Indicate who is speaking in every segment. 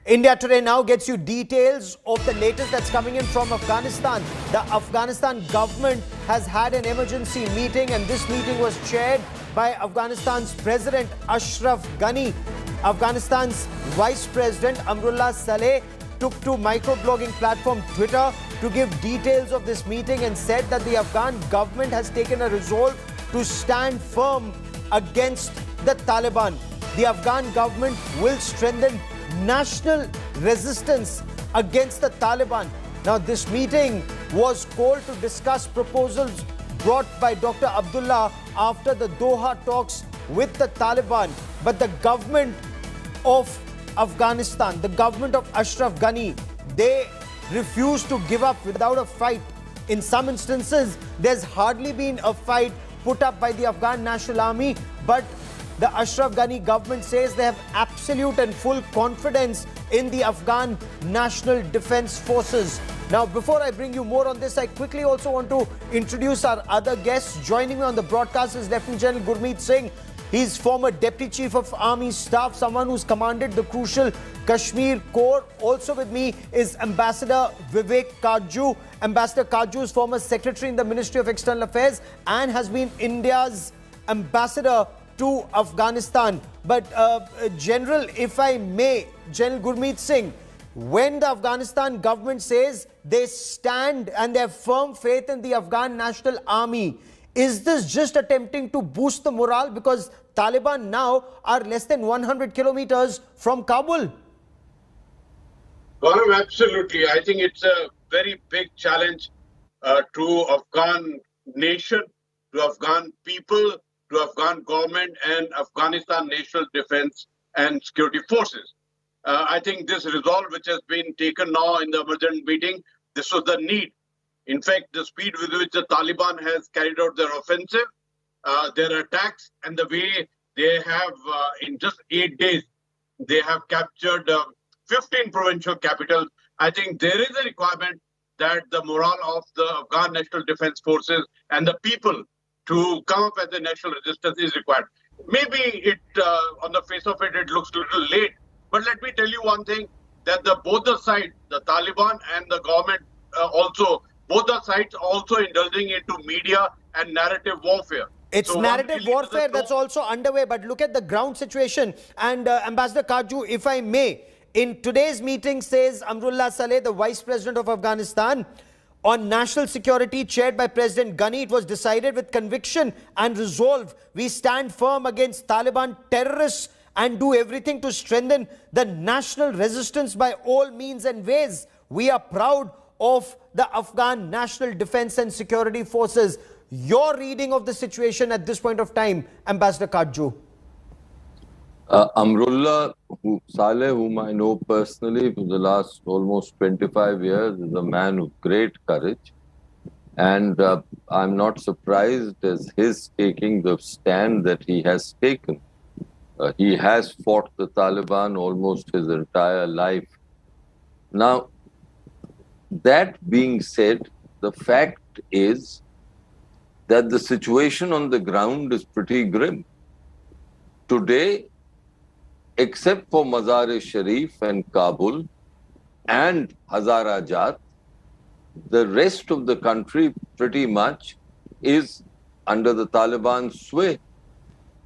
Speaker 1: India Today now gets you details of the latest that's coming in from Afghanistan. The Afghanistan government has had an emergency meeting, and this meeting was chaired by Afghanistan's President Ashraf Ghani. Afghanistan's Vice President Amrullah Saleh took to microblogging platform Twitter to give details of this meeting and said that the Afghan government has taken a resolve to stand firm against the Taliban. The Afghan government will strengthen national resistance against the Taliban. Now, this meeting was called to discuss proposals brought by Dr. Abdullah after the Doha talks with the Taliban. But the government of Afghanistan, the government of Ashraf Ghani, they refuse to give up without a fight. In some instances, there's hardly been a fight put up by the Afghan National Army, but the Ashraf Ghani government says they have absolute and full confidence in the Afghan National Defense Forces. Now, before I bring you more on this, I quickly also want to introduce our other guests. Joining me on the broadcast is Lieutenant General Gurmeet Singh. He's former Deputy Chief of Army Staff, someone who's commanded the crucial Kashmir Corps. Also with me is Ambassador Vivek Kaju. Ambassador Kaju is former Secretary in the Ministry of External Affairs and has been India's ambassador to Afghanistan. But General, if I may, General Gurmeet Singh, when the Afghanistan government says they stand and they have firm faith in the Afghan National Army, is this just attempting to boost the morale because Taliban now are less than 100 kilometers from Kabul?
Speaker 2: Gaurav, absolutely. I think it's a very big challenge to Afghan nation, to Afghan people, to Afghan government and Afghanistan National Defense and Security Forces. I think this resolve which has been taken now in the emergent meeting, this was the need. In fact, the speed with which the Taliban has carried out their offensive, their attacks, and the way they have, in just 8 days, they have captured 15 provincial capitals. I think there is a requirement that the morale of the Afghan National Defense Forces and the people to come up as a national resistance is required. Maybe it, on the face of it, it looks a little late. But let me tell you one thing, that both the sides, the Taliban and the government both the sides also indulging into media and narrative warfare.
Speaker 1: It's so narrative warfare that's also underway, but look at the ground situation. And Ambassador Kaju, if I may, in today's meeting, says Amrullah Saleh, the Vice President of Afghanistan, on national security chaired by President Ghani, it was decided with conviction and resolve. We stand firm against Taliban terrorists and do everything to strengthen the national resistance by all means and ways. We are proud of the Afghan National Defense and Security Forces. Your reading of the situation at this point of time, Ambassador Kaju?
Speaker 3: Amrullah Saleh, whom I know personally for the last almost 25 years, is a man of great courage. And I'm not surprised as his taking the stand that he has taken. He has fought the Taliban almost his entire life. Now, that being said, the fact is that the situation on the ground is pretty grim. Today, except for Mazar-e-Sharif and Kabul and Hazarajat, the rest of the country pretty much is under the Taliban's sway.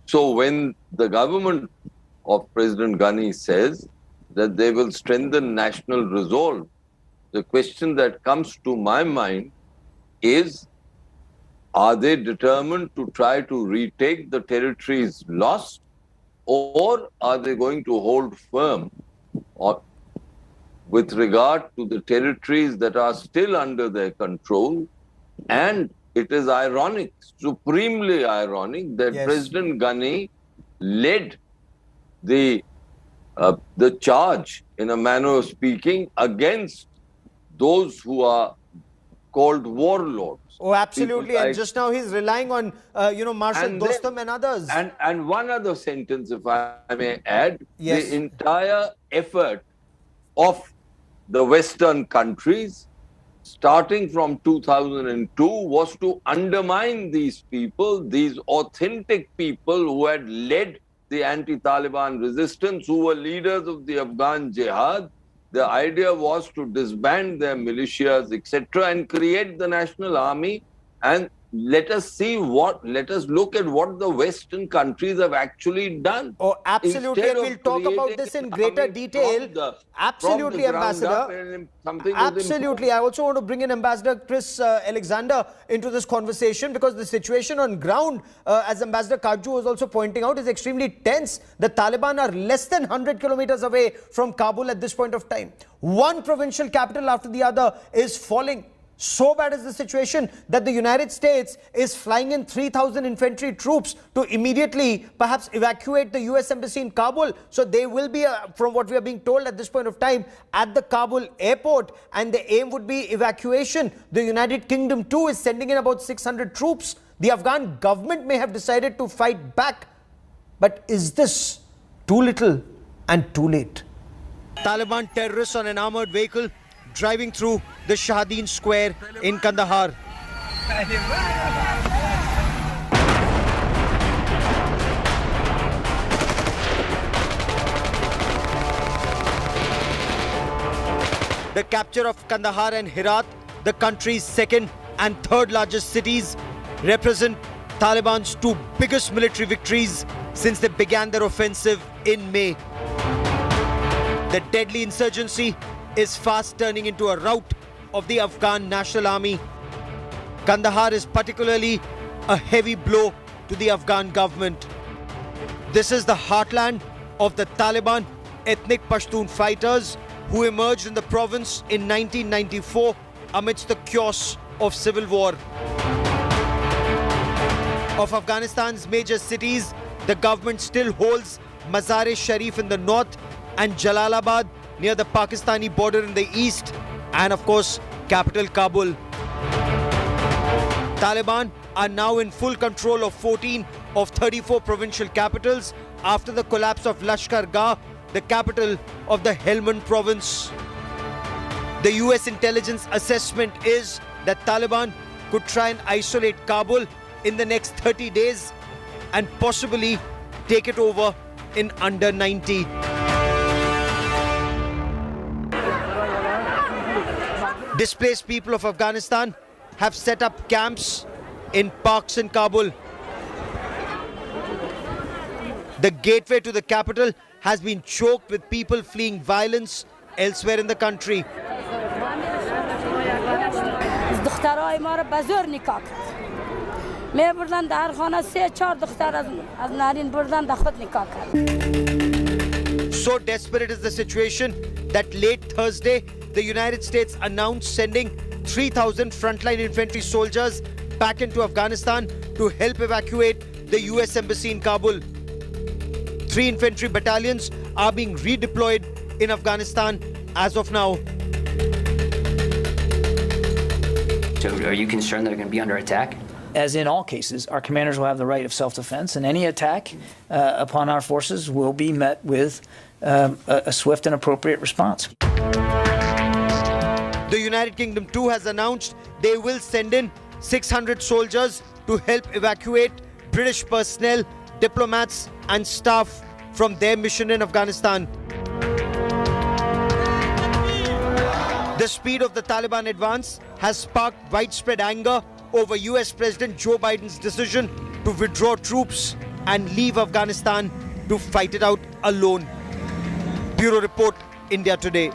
Speaker 3: So when the government of President Ghani says that they will strengthen national resolve, the question that comes to my mind is, are they determined to try to retake the territories lost, or are they going to hold firm with regard to the territories that are still under their control? And it is ironic, supremely ironic, that
Speaker 1: yes,
Speaker 3: President Ghani led the charge, in a manner of speaking, against those who are called warlords.
Speaker 1: Oh, absolutely. And just now he's relying on, Marshal Dostum and others.
Speaker 3: And one other sentence, if I may add,
Speaker 1: yes,
Speaker 3: the entire effort of the Western countries, starting from 2002, was to undermine these people, these authentic people who had led the anti-Taliban resistance, who were leaders of the Afghan jihad. The idea was to disband their militias, etc., and create the national army. And let us look at what the Western countries have actually done.
Speaker 1: Oh, absolutely. And we'll talk about this in greater detail. Absolutely, Ambassador. Absolutely. I also want to bring in Ambassador Chris Alexander into this conversation, because the situation on ground, as Ambassador Kaju was also pointing out, is extremely tense. The Taliban are less than 100 kilometers away from Kabul at this point of time. One provincial capital after the other is falling. So bad is the situation that the United States is flying in 3,000 infantry troops to immediately perhaps evacuate the US embassy in Kabul. So they will be, from what we are being told at this point of time, at the Kabul airport, and the aim would be evacuation. The United Kingdom too is sending in about 600 troops. The Afghan government may have decided to fight back. But is this too little and too late? Taliban terrorists on an armored vehicle driving through the Shahideen Square in Kandahar. The capture of Kandahar and Herat, the country's second and third largest cities, represent Taliban's two biggest military victories since they began their offensive in May. The deadly insurgency is fast turning into a rout of the Afghan National Army. Kandahar is particularly a heavy blow to the Afghan government. This is the heartland of the Taliban ethnic Pashtun fighters who emerged in the province in 1994 amidst the chaos of civil war. Of Afghanistan's major cities, the government still holds Mazar-e-Sharif in the north and Jalalabad near the Pakistani border in the east, and of course, capital Kabul. Taliban are now in full control of 14 of 34 provincial capitals after the collapse of Lashkar Gah, the capital of the Helmand province. The US intelligence assessment is that Taliban could try and isolate Kabul in the next 30 days and possibly take it over in under 90. Displaced people of Afghanistan have set up camps in parks in Kabul. The gateway to the capital has been choked with people fleeing violence elsewhere in the country. So desperate is the situation that late Thursday, the United States announced sending 3,000 frontline infantry soldiers back into Afghanistan to help evacuate the US embassy in Kabul. 3 infantry battalions are being redeployed in Afghanistan as of now.
Speaker 4: So are you concerned they're going to be under attack?
Speaker 5: As in all cases, our commanders will have the right of self-defense, and any attack upon our forces will be met with a swift and appropriate response.
Speaker 1: The United Kingdom too has announced they will send in 600 soldiers to help evacuate British personnel, diplomats and staff from their mission in Afghanistan. The speed of the Taliban advance has sparked widespread anger over US President Joe Biden's decision to withdraw troops and leave Afghanistan to fight it out alone. Bureau Report, India Today.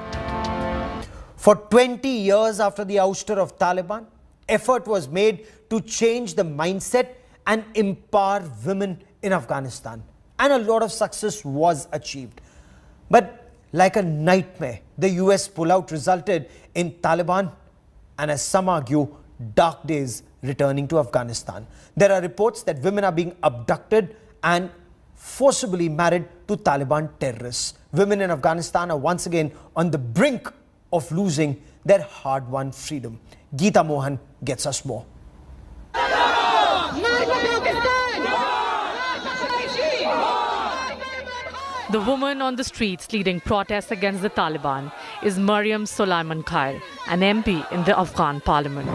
Speaker 1: For 20 years after the ouster of Taliban, effort was made to change the mindset and empower women in Afghanistan. And a lot of success was achieved. But like a nightmare, the US pullout resulted in Taliban, and as some argue, dark days returning to Afghanistan. There are reports that women are being abducted and forcibly married to Taliban terrorists. Women in Afghanistan are once again on the brink of losing their hard-won freedom. Geeta Mohan gets us more.
Speaker 6: The woman on the streets leading protests against the Taliban is Maryam Solaiman Khair, an MP in the Afghan parliament.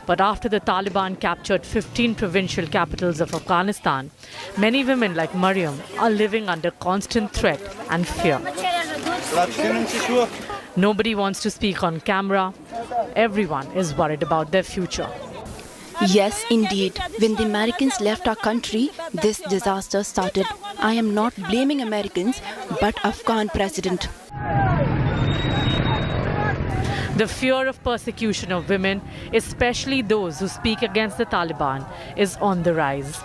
Speaker 6: But after the Taliban captured 15 provincial capitals of Afghanistan, many women like Mariam are living under constant threat and fear. Nobody wants to speak on camera. Everyone is worried about their future.
Speaker 7: Yes, indeed. When the Americans left our country, this disaster started. I am not blaming Americans, but Afghan president.
Speaker 6: The fear of persecution of women, especially those who speak against the Taliban, is on the rise.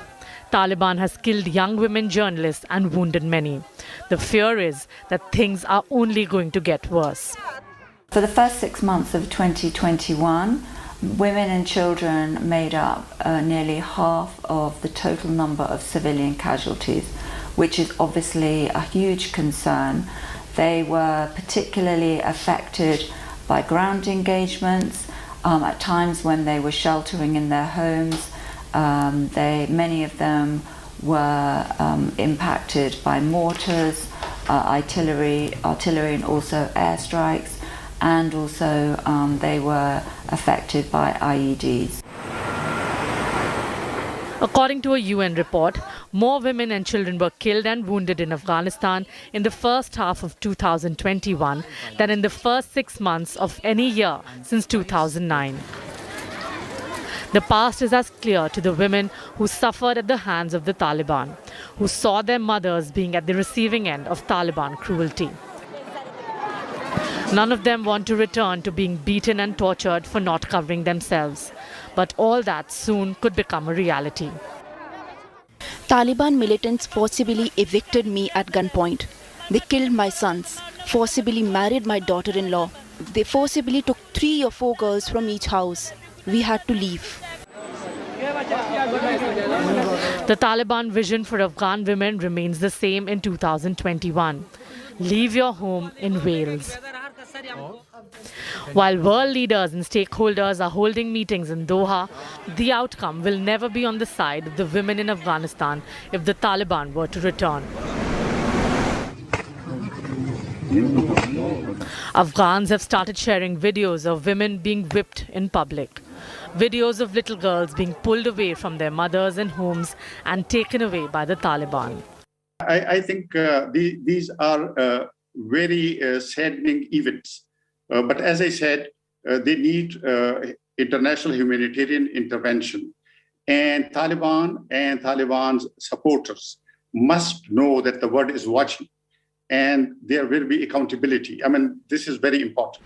Speaker 6: Taliban has killed young women journalists and wounded many. The fear is that things are only going to get worse.
Speaker 8: For the first 6 months of 2021, women and children made up nearly half of the total number of civilian casualties, which is obviously a huge concern. They were particularly affected by ground engagements, at times when they were sheltering in their homes. Many of them were impacted by mortars, artillery and also airstrikes, and also they were affected by IEDs.
Speaker 6: According to a UN report, more women and children were killed and wounded in Afghanistan in the first half of 2021 than in the first 6 months of any year since 2009. The past is as clear to the women who suffered at the hands of the Taliban, who saw their mothers being at the receiving end of Taliban cruelty. None of them want to return to being beaten and tortured for not covering themselves. But all that soon could become a reality.
Speaker 7: Taliban militants forcibly evicted me at gunpoint. They killed my sons, forcibly married my daughter-in-law. They forcibly took 3 or 4 girls from each house. We had to leave.
Speaker 6: The Taliban vision for Afghan women remains the same in 2021. Leave your home in Wales. While world leaders and stakeholders are holding meetings in Doha, the outcome will never be on the side of the women in Afghanistan if the Taliban were to return. Afghans have started sharing videos of women being whipped in public. Videos of little girls being pulled away from their mothers and homes and taken away by the Taliban.
Speaker 9: I think these are very saddening events. But as I said, they need international humanitarian intervention. And Taliban and Taliban's supporters must know that the world is watching and there will be accountability. I mean, this is very important.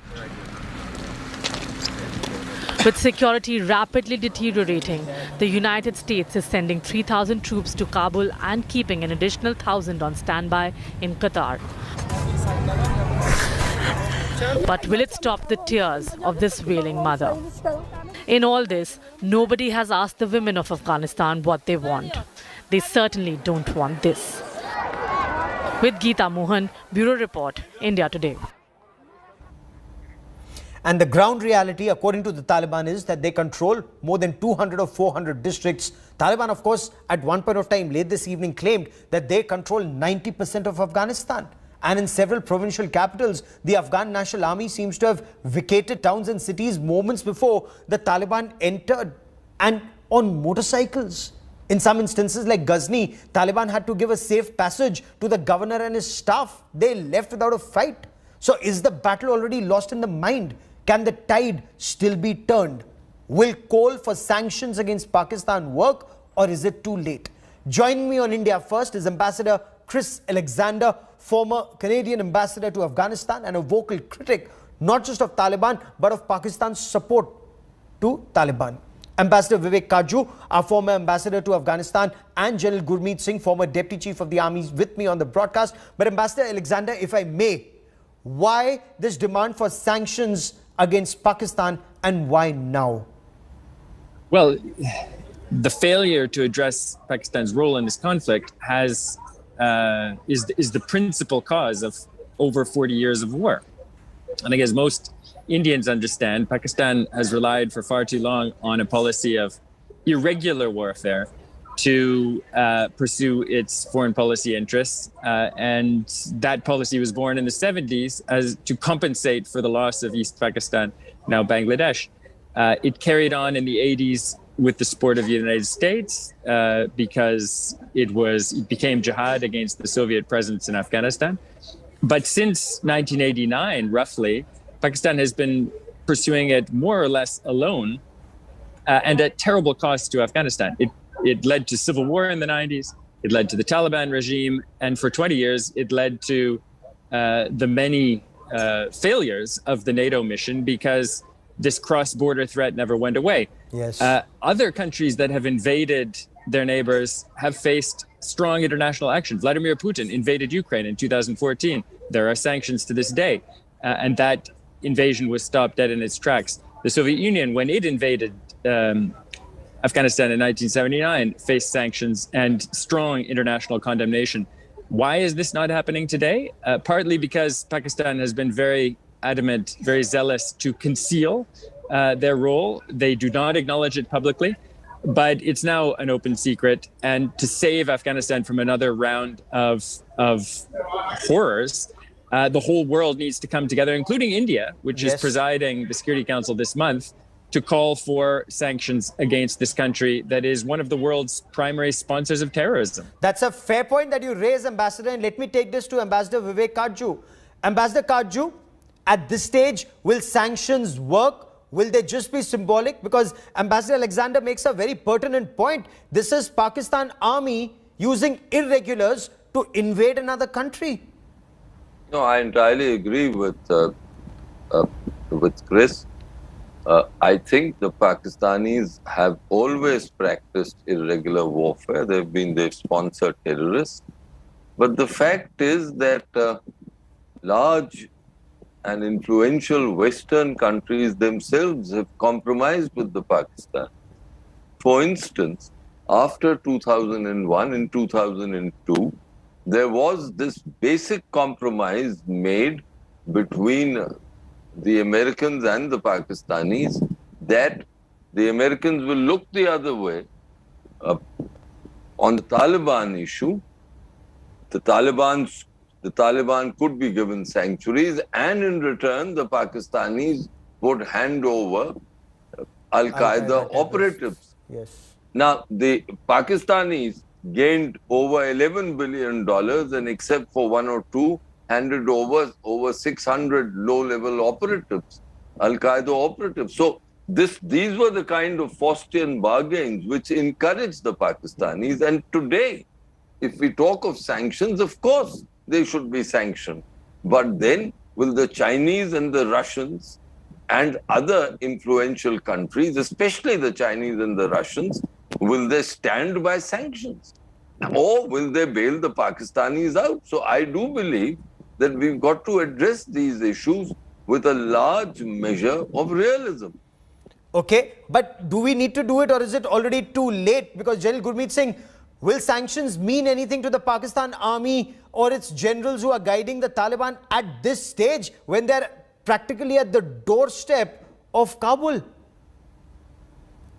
Speaker 6: With security rapidly deteriorating, the United States is sending 3,000 troops to Kabul and keeping an additional 1,000 on standby in Qatar. But will it stop the tears of this wailing mother? In all this, nobody has asked the women of Afghanistan what they want. They certainly don't want this. With Geeta Mohan, Bureau Report, India Today.
Speaker 1: And the ground reality, according to the Taliban, is that they control more than 200 or 400 districts. Taliban, of course, at one point of time late this evening claimed that they control 90% of Afghanistan. And in several provincial capitals, the Afghan National Army seems to have vacated towns and cities moments before the Taliban entered, and on motorcycles. In some instances like Ghazni, Taliban had to give a safe passage to the governor and his staff. They left without a fight. So is the battle already lost in the mind? Can the tide still be turned? Will call for sanctions against Pakistan work, or is it too late? Joining me on India First is Ambassador Chris Alexander, former Canadian ambassador to Afghanistan and a vocal critic not just of Taliban but of Pakistan's support to Taliban. Ambassador Vivek Kaju, our former ambassador to Afghanistan, and General Gurmeet Singh, former Deputy Chief of the Army, with me on the broadcast. But Ambassador Alexander, if I may, why this demand for sanctions against Pakistan and why now?
Speaker 10: Well, the failure to address Pakistan's role in this conflict is the principal cause of over 40 years of war. I think, as most Indians understand, Pakistan has relied for far too long on a policy of irregular warfare to pursue its foreign policy interests. And that policy was born in the 70s as to compensate for the loss of East Pakistan, now Bangladesh. It carried on in the 80s with the support of the United States because it became jihad against the Soviet presence in Afghanistan. But since 1989, roughly, Pakistan has been pursuing it more or less alone and at terrible cost to Afghanistan. It led to civil war in the 90s. It led to the Taliban regime. And for 20 years, it led to the many failures of the NATO mission because this cross-border threat never went away.
Speaker 1: Yes.
Speaker 10: Other countries that have invaded their neighbors have faced strong international action. Vladimir Putin invaded Ukraine in 2014. There are sanctions to this day. And that invasion was stopped dead in its tracks. The Soviet Union, when it invaded Afghanistan in 1979, faced sanctions and strong international condemnation. Why is this not happening today? Partly because Pakistan has been very adamant, very zealous to conceal their role. They do not acknowledge it publicly, but it's now an open secret. And to save Afghanistan from another round of horrors, the whole world needs to come together, including India, which is presiding the Security Council this month, to call for sanctions against this country that is one of the world's primary sponsors of terrorism.
Speaker 1: That's a fair point that you raise, Ambassador. And let me take this to Ambassador Vivek Kajju. Ambassador Kajju, at this stage, will sanctions work? Will they just be symbolic? Because Ambassador Alexander makes a very pertinent point. This is Pakistan army using irregulars to invade another country.
Speaker 3: No, I entirely agree with Chris. I think the Pakistanis have always practiced irregular warfare. They've sponsored terrorists. But the fact is that large and influential Western countries themselves have compromised with the Pakistan. For instance, after 2001 and 2002, there was this basic compromise made between the Americans and the Pakistanis that the Americans will look the other way on the Taliban issue. The Taliban could be given sanctuaries, and in return, the Pakistanis would hand over Al-Qaeda operatives.
Speaker 1: Yes.
Speaker 3: Now, the Pakistanis gained over $11 billion, and except for one or two, handed over 600 low-level operatives, Al-Qaeda operatives. So these were the kind of Faustian bargains which encouraged the Pakistanis. And today, if we talk of sanctions, of course, they should be sanctioned. But then will the Chinese and the Russians and other influential countries, especially the Chinese and the Russians, will they stand by sanctions? Or will they bail the Pakistanis out? So I do believe that we've got to address these issues with a large measure of realism.
Speaker 1: Okay, but do we need to do it, or is it already too late? Because General Gurmeet Singh, will sanctions mean anything to the Pakistan army or its generals who are guiding the Taliban at this stage when they're practically at the doorstep of Kabul?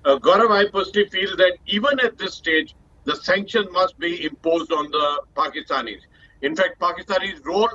Speaker 2: Gaurav, I personally feel that even at this stage, the sanctions must be imposed on the Pakistanis. In fact, Pakistanis' role,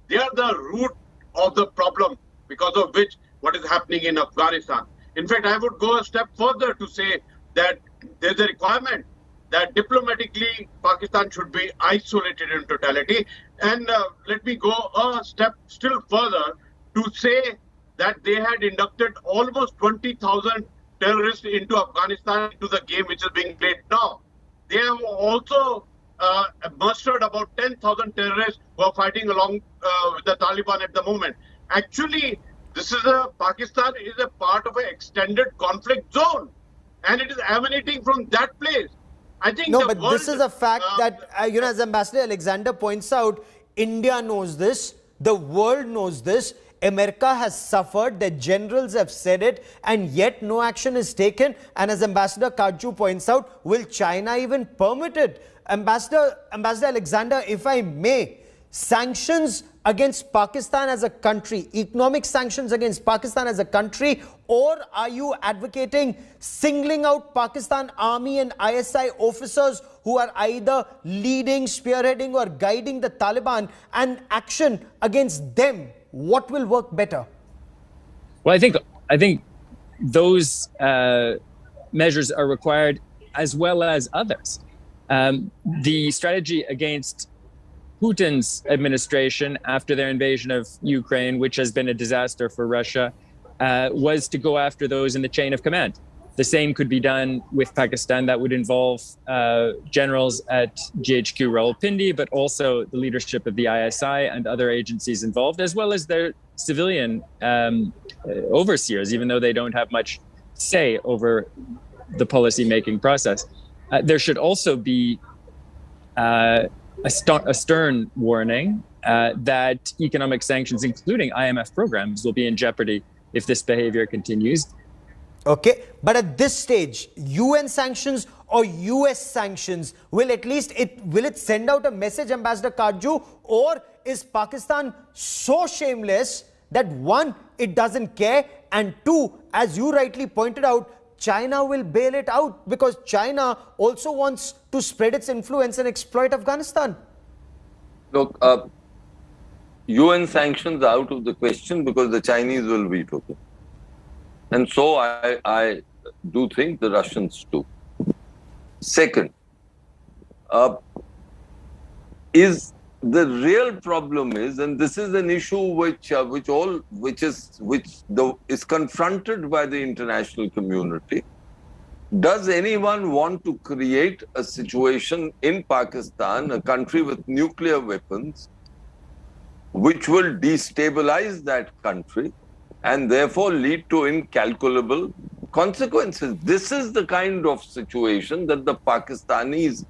Speaker 2: they are the root of the problem because of which what is happening in Afghanistan. In fact, I would go a step further to say that there's a requirement that diplomatically Pakistan should be isolated in totality. And let me go a step still further to say that they had inducted almost 20,000 terrorists into Afghanistan, into the game which is being played now. They have also mustered about 10,000 terrorists who are fighting along with the Taliban at the moment. Actually, Pakistan is a part of an extended conflict zone, and it is emanating from that place. I think
Speaker 1: no, but this is a fact that, as Ambassador Alexander points out, India knows this, the world knows this, America has suffered, the generals have said it, and yet no action is taken. And as Ambassador Kajju points out, will China even permit it? Ambassador Alexander, if I may, sanctions against Pakistan as a country, economic sanctions against Pakistan as a country, or are you advocating singling out Pakistan Army and ISI officers who are either leading, spearheading or guiding the Taliban and action against them? What will work better?
Speaker 10: Well, I think those measures are required as well as others. The strategy against Putin's administration after their invasion of Ukraine, which has been a disaster for Russia, was to go after those in the chain of command. The same could be done with Pakistan. That would involve generals at GHQ Rawalpindi, but also the leadership of the ISI and other agencies involved, as well as their civilian overseers, even though they don't have much say over the policy-making process. There should also be a stern warning that economic sanctions, including IMF programs, will be in jeopardy if this behavior continues.
Speaker 1: Okay, but at this stage, UN sanctions or US sanctions, will it send out a message, Ambassador Kajju, or is Pakistan so shameless that one, it doesn't care, and two, as you rightly pointed out, China will bail it out because China also wants to spread its influence and exploit Afghanistan?
Speaker 3: Look, UN sanctions are out of the question because the Chinese will veto them. And so I do think the Russians too. Second, is the real problem is, and this is an issue which is confronted by the international community. Does anyone want to create a situation in Pakistan, a country with nuclear weapons, which will destabilize that country and therefore lead to incalculable consequences? This is the kind of situation that the Pakistanis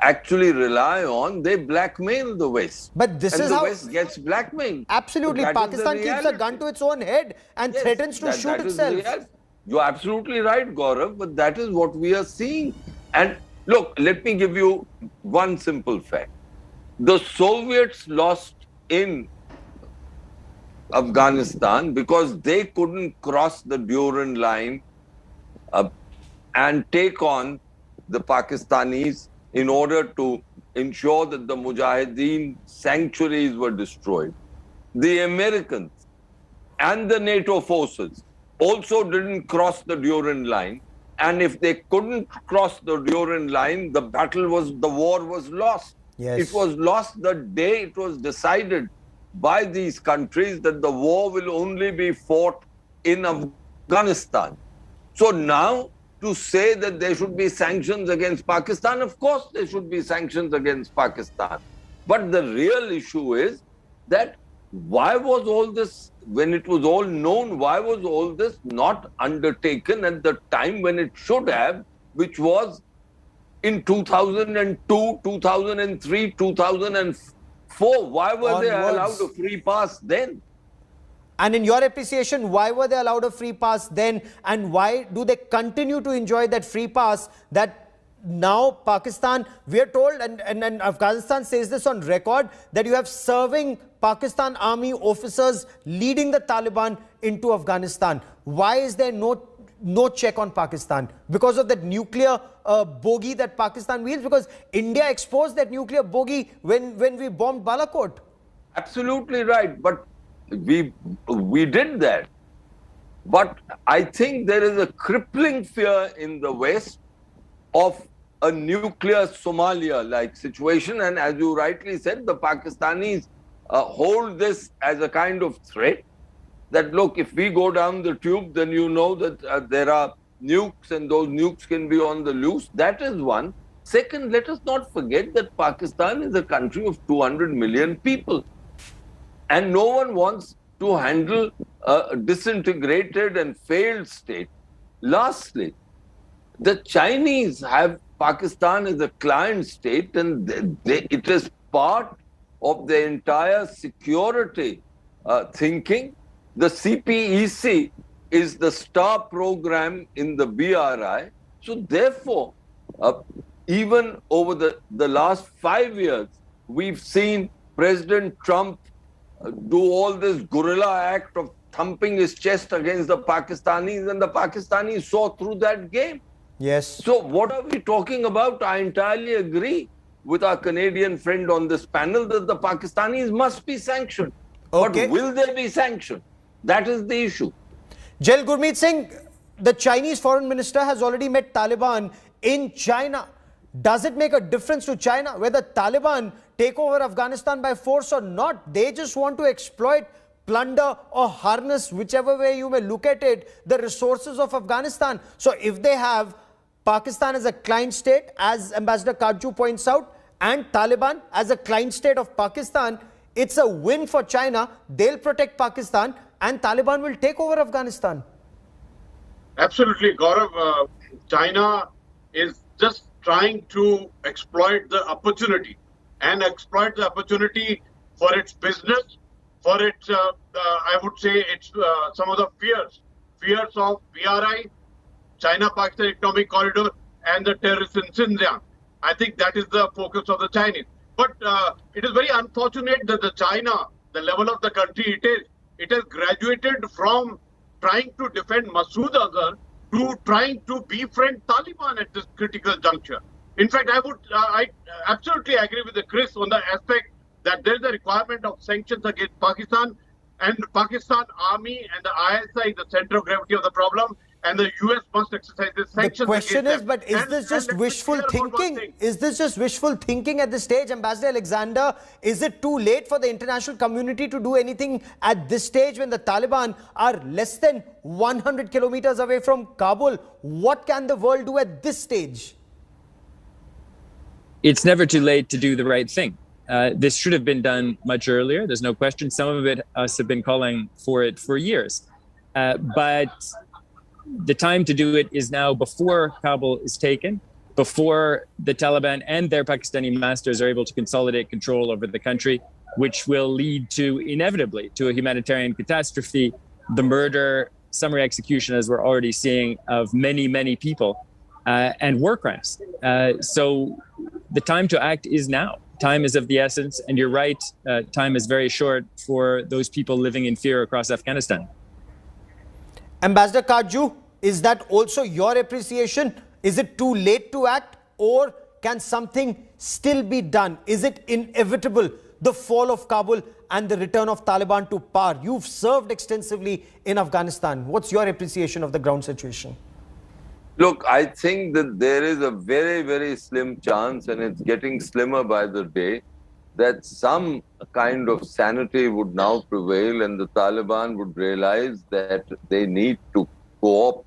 Speaker 3: actually rely on. They blackmail the West.
Speaker 1: But this is
Speaker 3: how
Speaker 1: the
Speaker 3: West gets blackmailed.
Speaker 1: Absolutely. Pakistan keeps a gun to its own head and threatens to shoot itself.
Speaker 3: You're absolutely right, Gaurav, but that is what we are seeing. And look, let me give you one simple fact. The Soviets lost in Afghanistan because they couldn't cross the Durand line and take on the Pakistanis in order to ensure that the Mujahideen sanctuaries were destroyed. The Americans and the NATO forces also didn't cross the Durand line. And if they couldn't cross the Durand line, the war was lost.
Speaker 1: Yes.
Speaker 3: It was lost the day it was decided by these countries that the war will only be fought in Afghanistan. So now, to say that there should be sanctions against Pakistan, of course there should be sanctions against Pakistan. But the real issue is that why was all this, when it was all known, why was all this not undertaken at the time when it should have, which was in 2002, 2003, 2004? Why were they allowed a free pass then?
Speaker 1: And in your appreciation, why were they allowed a free pass then? And why do they continue to enjoy that free pass that now Pakistan, we are told, and Afghanistan says this on record, that you have serving Pakistan army officers leading the Taliban into Afghanistan. Why is there no check on Pakistan? Because of that nuclear bogey that Pakistan wields? Because India exposed that nuclear bogey when we bombed Balakot.
Speaker 3: Absolutely right. But we did that. But I think there is a crippling fear in the West of a nuclear Somalia-like situation. And as you rightly said, the Pakistanis hold this as a kind of threat that, look, if we go down the tube, then you know that there are nukes and those nukes can be on the loose. That is one. Second, let us not forget that Pakistan is a country of 200 million people. And no one wants to handle a disintegrated and failed state. Lastly, the Chinese have Pakistan as a client state, and it is part of the entire security thinking. The CPEC is the star program in the BRI. So therefore, even over the last 5 years, we've seen President Trump do all this guerrilla act of thumping his chest against the Pakistanis, and the Pakistanis saw through that game.
Speaker 1: Yes.
Speaker 3: So what are we talking about? I entirely agree with our Canadian friend on this panel that the Pakistanis must be sanctioned. Okay. But will they be sanctioned? That is the issue.
Speaker 1: Jail Gurmeet Singh, the Chinese foreign minister has already met Taliban in China. Does it make a difference to China whether Taliban take over Afghanistan by force or not? They just want to exploit, plunder or harness, whichever way you may look at it, the resources of Afghanistan. So if they have Pakistan as a client state, as Ambassador Kaju points out, and Taliban as a client state of Pakistan, it's a win for China. They'll protect Pakistan and Taliban will take over Afghanistan.
Speaker 2: Absolutely, Gaurav. China is just trying to exploit the opportunity for its business, for its, I would say, its some of the fears of BRI, China-Pakistan Economic Corridor, and the terrorists in Xinjiang. I think that is the focus of the Chinese. But it is very unfortunate that the level of the country it has graduated from trying to defend Masood Azhar to trying to befriend Taliban at this critical juncture. In fact, I absolutely agree with Chris on the aspect that there is a requirement of sanctions against Pakistan, and the Pakistan army and the ISI is the center of gravity of the problem, and the US must exercise the sanctions.
Speaker 1: The question is, but is this just wishful thinking? Is this just wishful thinking at this stage, Ambassador Alexander? Is it too late for the international community to do anything at this stage when the Taliban are less than 100 kilometers away from Kabul? What can the world do at this stage?
Speaker 10: It's never too late to do the right thing. This should have been done much earlier. There's no question. Some of us have been calling for it for years. But the time to do it is now, before Kabul is taken, before the Taliban and their Pakistani masters are able to consolidate control over the country, which will lead to, inevitably, to a humanitarian catastrophe, the murder, summary execution, as we're already seeing, of many, many people, and war crimes. So the time to act is now. Time is of the essence, and you're right, time is very short for those people living in fear across Afghanistan.
Speaker 1: Ambassador Kaju, is that also your appreciation? Is it too late to act, or can something still be done? Is it inevitable, the fall of Kabul and the return of Taliban to power? You've served extensively in Afghanistan. What's your appreciation of the ground situation?
Speaker 3: Look, I think that there is a very, very slim chance, and it's getting slimmer by the day, that some kind of sanity would now prevail and the Taliban would realize that they need to co-opt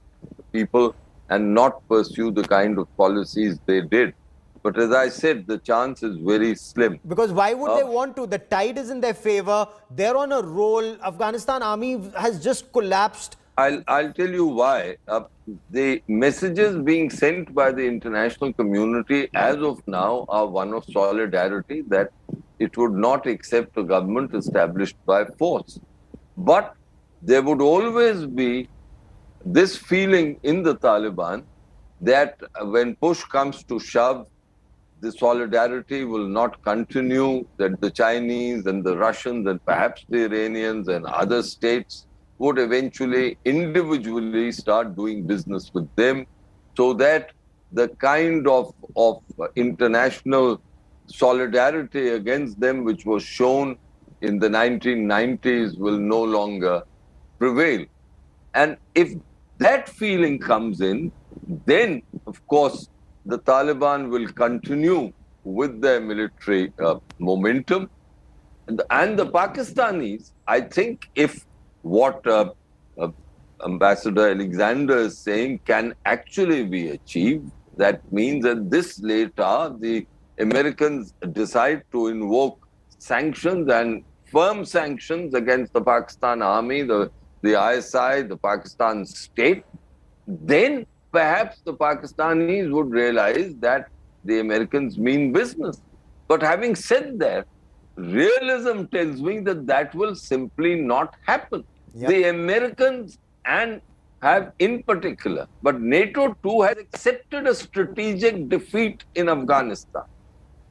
Speaker 3: people and not pursue the kind of policies they did. But as I said, the chance is very slim.
Speaker 1: Because why would they want to? The tide is in their favor. They're on a roll. Afghanistan army has just collapsed.
Speaker 3: I'll tell you why. The messages being sent by the international community as of now are one of solidarity, that it would not accept a government established by force. But there would always be this feeling in the Taliban that when push comes to shove, the solidarity will not continue, that the Chinese and the Russians and perhaps the Iranians and other states would eventually individually start doing business with them, so that the kind of international solidarity against them which was shown in the 1990s will no longer prevail. And if that feeling comes in, then of course the Taliban will continue with their military momentum. And the Pakistanis, I think, if what Ambassador Alexander is saying can actually be achieved, that means that this later the Americans decide to invoke sanctions, and firm sanctions against the Pakistan army, the ISI, the Pakistan state, then perhaps the Pakistanis would realize that the Americans mean business. But having said that, realism tells me that that will simply not happen. Yep. The Americans have in particular, but NATO too has accepted a strategic defeat in Afghanistan.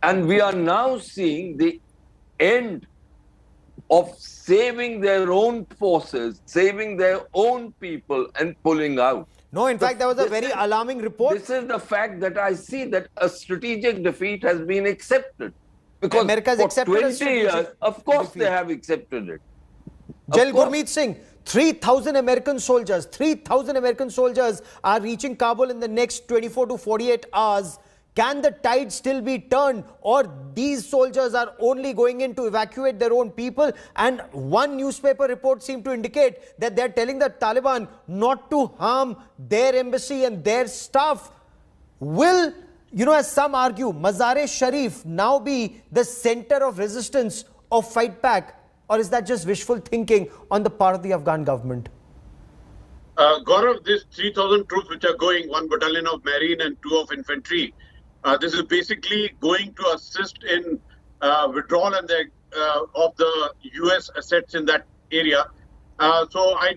Speaker 3: And we are now seeing the end of saving their own forces, saving their own people and pulling out.
Speaker 1: No, in fact, there was a very alarming report.
Speaker 3: This is the fact that I see, that a strategic defeat has been accepted. Because
Speaker 1: America's
Speaker 3: for
Speaker 1: accepted
Speaker 3: 20 years, of course, they have accepted it.
Speaker 1: Jail Gurmeet Singh, 3,000 American soldiers are reaching Kabul in the next 24 to 48 hours. Can the tide still be turned, or these soldiers are only going in to evacuate their own people? And one newspaper report seemed to indicate that they're telling the Taliban not to harm their embassy and their staff. Will, as some argue, Mazar-e-Sharif now be the center of resistance or fight back? Or is that just wishful thinking on the part of the Afghan government?
Speaker 2: Gaurav, these 3,000 troops which are going, 1 battalion of marine and 2 of infantry, this is basically going to assist in withdrawal and of the US assets in that area. So I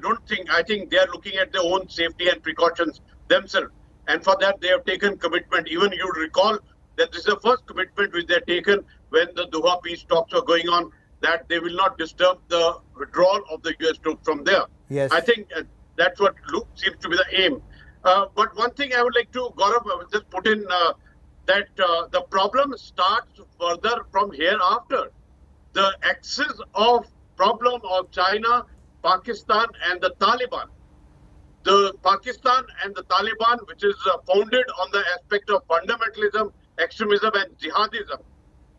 Speaker 2: think they are looking at their own safety and precautions themselves. And for that, they have taken commitment. Even you recall that this is the first commitment which they have taken when the Doha peace talks are going on, that they will not disturb the withdrawal of the US troops from there.
Speaker 1: Yes.
Speaker 2: I think that's what seems to be the aim. But one thing I would like to, Gaurav, just put in that the problem starts further from hereafter. The axis of problem of China, Pakistan and the Taliban. The Pakistan and the Taliban, which is founded on the aspect of fundamentalism, extremism and jihadism.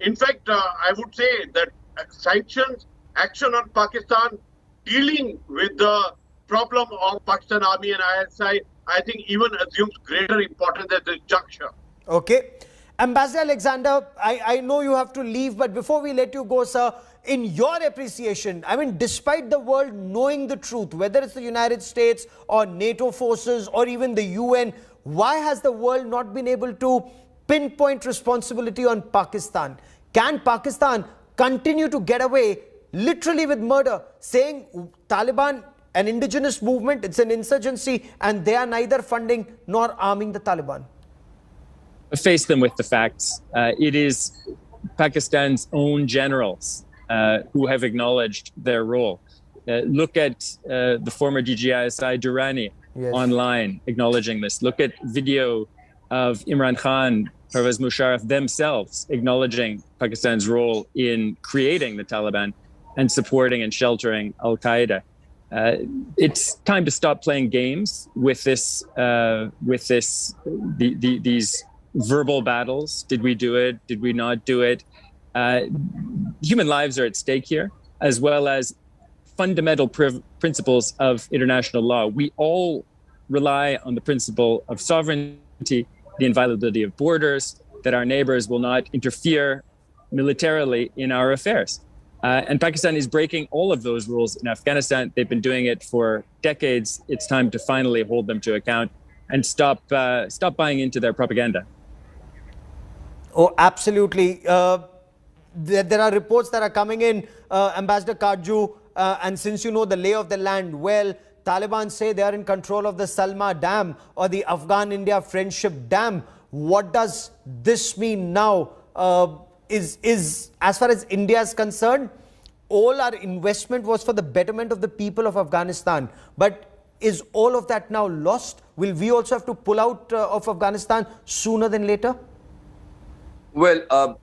Speaker 2: In fact, I would say that sanctions, action on Pakistan, dealing with the problem of Pakistan Army and ISI, I think even assumes greater importance at this juncture.
Speaker 1: Okay. Ambassador Alexander, I know you have to leave, but before we let you go, sir, in your appreciation, I mean, despite the world knowing the truth, whether it's the United States or NATO forces or even the UN, why has the world not been able to pinpoint responsibility on Pakistan? Can Pakistan continue to get away literally with murder, saying Taliban, an indigenous movement, it's an insurgency, and they are neither funding nor arming the Taliban?
Speaker 10: Face them with the facts. It is Pakistan's own generals who have acknowledged their role. Look at the former DGISI Durrani online acknowledging this. Look at video of Imran Khan, Pervez Musharraf themselves acknowledging Pakistan's role in creating the Taliban and supporting and sheltering Al-Qaeda. It's time to stop playing games with this, these verbal battles. Did we do it? Did we not do it? Human lives are at stake here, as well as fundamental principles of international law. We all rely on the principle of sovereignty, the inviolability of borders, that our neighbors will not interfere militarily in our affairs. And Pakistan is breaking all of those rules in Afghanistan. They've been doing it for decades. It's time to finally hold them to account and stop buying into their propaganda.
Speaker 1: Oh, absolutely. There are reports that are coming in, Ambassador Kajju, and since you know the lay of the land well, Taliban say they are in control of the Salma Dam or the Afghan-India Friendship Dam. What does this mean now? Is as far as India is concerned, all our investment was for the betterment of the people of Afghanistan. But is all of that now lost? Will we also have to pull out of Afghanistan sooner than later?
Speaker 3: Well,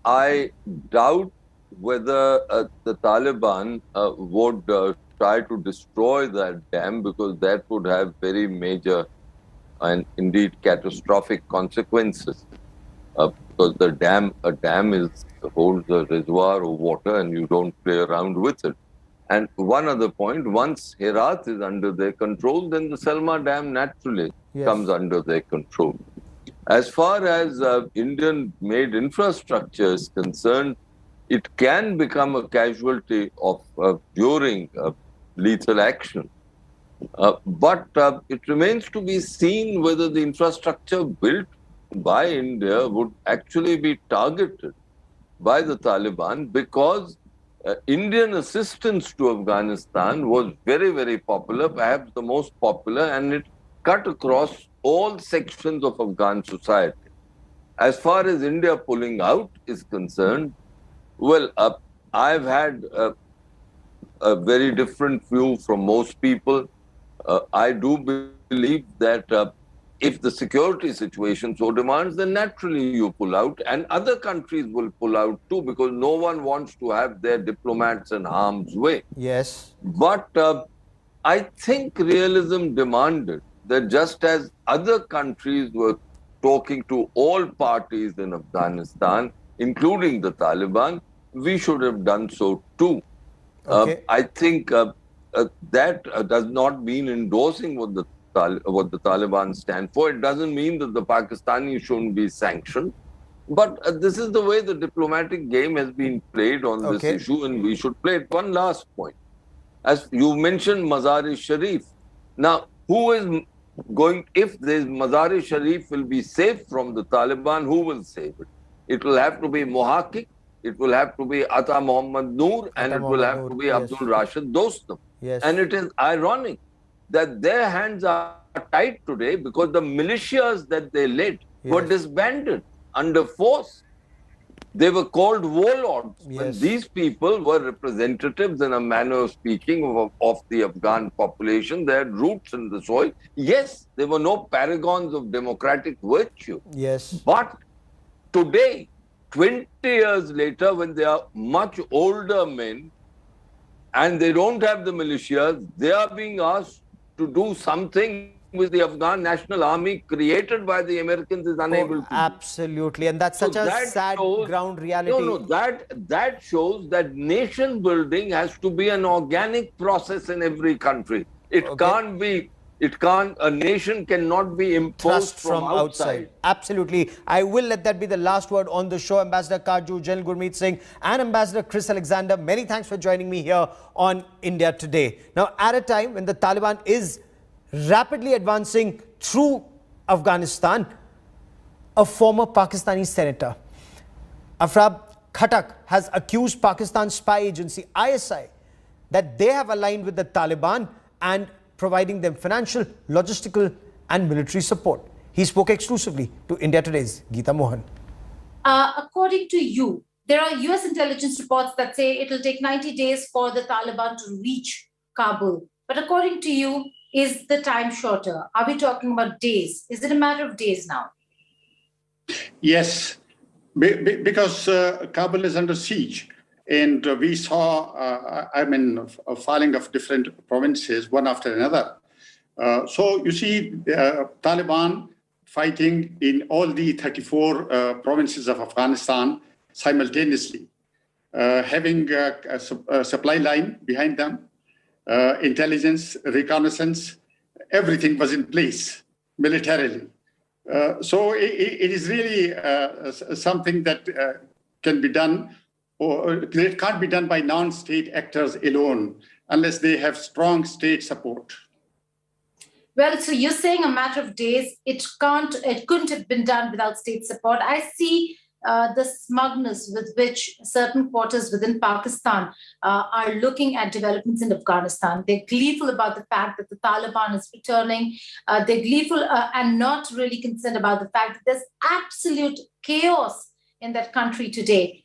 Speaker 3: I doubt whether the Taliban would try to destroy that dam, because that would have very major and indeed catastrophic consequences. Because a dam holds a reservoir of water and you don't play around with it. And one other point, once Herat is under their control, then the Salma Dam naturally comes under their control. As far as Indian-made infrastructure is concerned, it can become a casualty of during lethal action. But it remains to be seen whether the infrastructure built by India would actually be targeted by the Taliban, because Indian assistance to Afghanistan was very, very popular, perhaps the most popular, and it cut across all sections of Afghan society. As far as India pulling out is concerned, well, I've had a very different view from most people. I do believe that if the security situation so demands, then naturally you pull out, and other countries will pull out too, because no one wants to have their diplomats in harm's way.
Speaker 1: Yes.
Speaker 3: But I think realism demanded that just as other countries were talking to all parties in Afghanistan, including the Taliban, we should have done so too.
Speaker 1: Okay.
Speaker 3: I think that does not mean endorsing what the Taliban stand for. It doesn't mean that the Pakistanis shouldn't be sanctioned. But this is the way the diplomatic game has been played on this issue, and we should play it. One last point. As you mentioned, Mazar-e-Sharif. Now, who is going, if there's Mazar-e-Sharif will be safe from the Taliban, who will save it? It will have to be Mohaqqiq, it will have to be Ata Muhammad Noor, and it will have to be Abdul Rashid Dostum.
Speaker 1: Yes.
Speaker 3: And it is ironic that their hands are tied today because the militias that they led were disbanded under force. They were called warlords. When these people were representatives, in a manner of speaking, of the Afghan population. They had roots in the soil. Yes, they were no paragons of democratic virtue.
Speaker 1: Yes.
Speaker 3: But today, 20 years later, when they are much older men and they don't have the militias, they are being asked to do something with the Afghan National Army created by the Americans is unable to.
Speaker 1: Absolutely. And that's such a sad ground reality.
Speaker 3: No, that shows that nation building has to be an organic process in every country. It can't be, a nation cannot be imposed from outside.
Speaker 1: Absolutely. I will let that be the last word on the show. Ambassador Kaju, General Gurmeet Singh and Ambassador Chris Alexander, many thanks for joining me here on India Today. Now, at a time when the Taliban is rapidly advancing through Afghanistan, a former Pakistani senator, Afrab Khattak, has accused Pakistan's spy agency ISI that they have aligned with the Taliban and providing them financial, logistical and military support. He spoke exclusively to India Today's Geeta Mohan.
Speaker 11: According to you, there are US intelligence reports that say it will take 90 days for the Taliban to reach Kabul. But according to you, is the time shorter? Are we talking about days? Is it a matter of days now?
Speaker 9: Yes, because Kabul is under siege. And we saw, a filing of different provinces, one after another. So you see Taliban fighting in all the 34 provinces of Afghanistan simultaneously, having a supply line behind them, intelligence, reconnaissance, everything was in place militarily. So it is really something that can be done, or it can't be done by non-state actors alone unless they have strong state support.
Speaker 11: Well, so you're saying a matter of days, it couldn't have been done without state support. I see the smugness with which certain quarters within Pakistan are looking at developments in Afghanistan. They're gleeful about the fact that the Taliban is returning. They're gleeful and not really concerned about the fact that there's absolute chaos in that country today.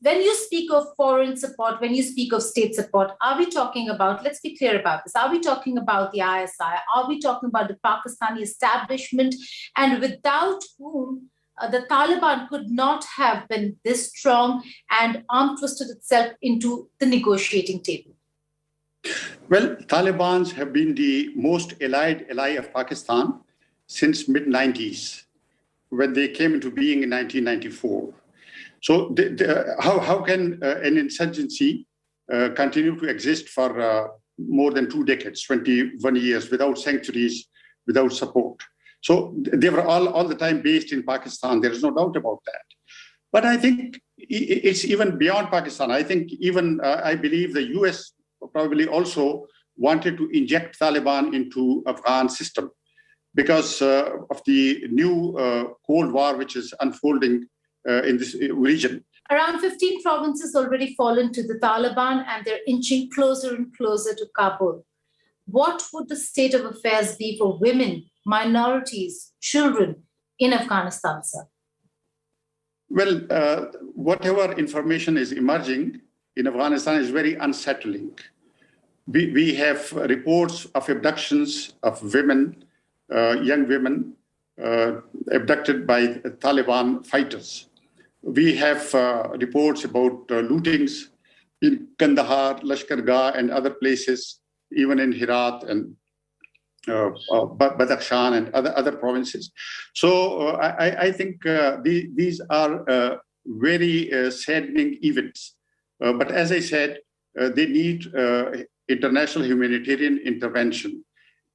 Speaker 11: When you speak of foreign support, when you speak of state support, are we talking about, let's be clear about this, are we talking about the ISI? Are we talking about the Pakistani establishment, and without whom the Taliban could not have been this strong and arm-twisted itself into the negotiating table?
Speaker 9: Well, Talibans have been the most allied ally of Pakistan since mid-90s, when they came into being in 1994. So how can an insurgency continue to exist for more than 2 decades, 21 years, without sanctuaries, without support? So they were all the time based in Pakistan. There is no doubt about that. But I think it's even beyond Pakistan. I think even, I believe the US probably also wanted to inject Taliban into Afghan system because of the new Cold War, which is unfolding in this region.
Speaker 11: Around 15 provinces already fallen to the Taliban, and they're inching closer and closer to Kabul. What would the state of affairs be for women, minorities, children in Afghanistan, sir?
Speaker 9: Well, whatever information is emerging in Afghanistan is very unsettling. We have reports of abductions of women, young women, abducted by Taliban fighters. We have reports about lootings in Kandahar, Lashkar Gah, and other places, even in Herat and Badakhshan and other provinces. So I think these are very saddening events. But as I said, they need international humanitarian intervention.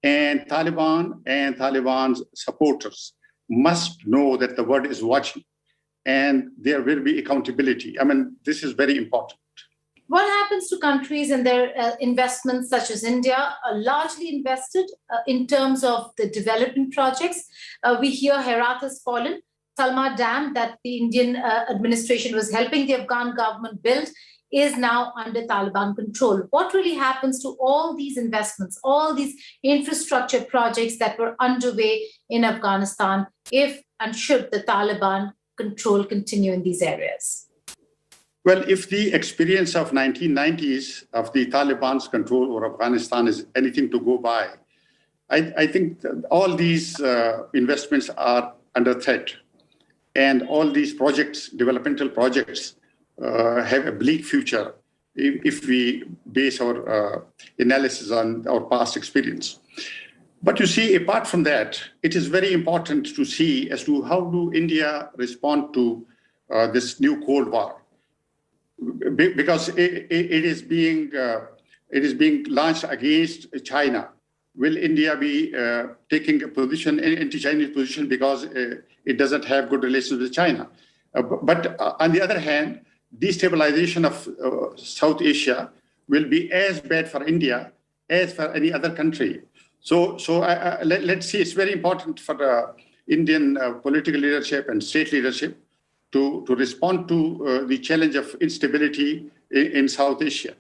Speaker 9: And Taliban and Taliban's supporters must know that the world is watching and there will be accountability. I mean, this is very important.
Speaker 11: What happens to countries and their investments, such as India, are largely invested in terms of the development projects? We hear Herat has fallen. Salma Dam, that the Indian administration was helping the Afghan government build, is now under Taliban control. What really happens to all these investments, all these infrastructure projects that were underway in Afghanistan, if and should the Taliban control continue in these areas?
Speaker 9: Well, if the experience of 1990s of the Taliban's control over Afghanistan is anything to go by, I think all these investments are under threat. And all these projects, developmental projects, have a bleak future if we base our analysis on our past experience. But you see, apart from that, it is very important to see as to how do India respond to this new Cold War, because it is being launched against China. Will India be taking a position, an anti-Chinese position, because it doesn't have good relations with China? But on the other hand, destabilization of South Asia will be as bad for India as for any other country. So let's see. It's very important for the Indian political leadership and state leadership to respond to the challenge of instability in South Asia.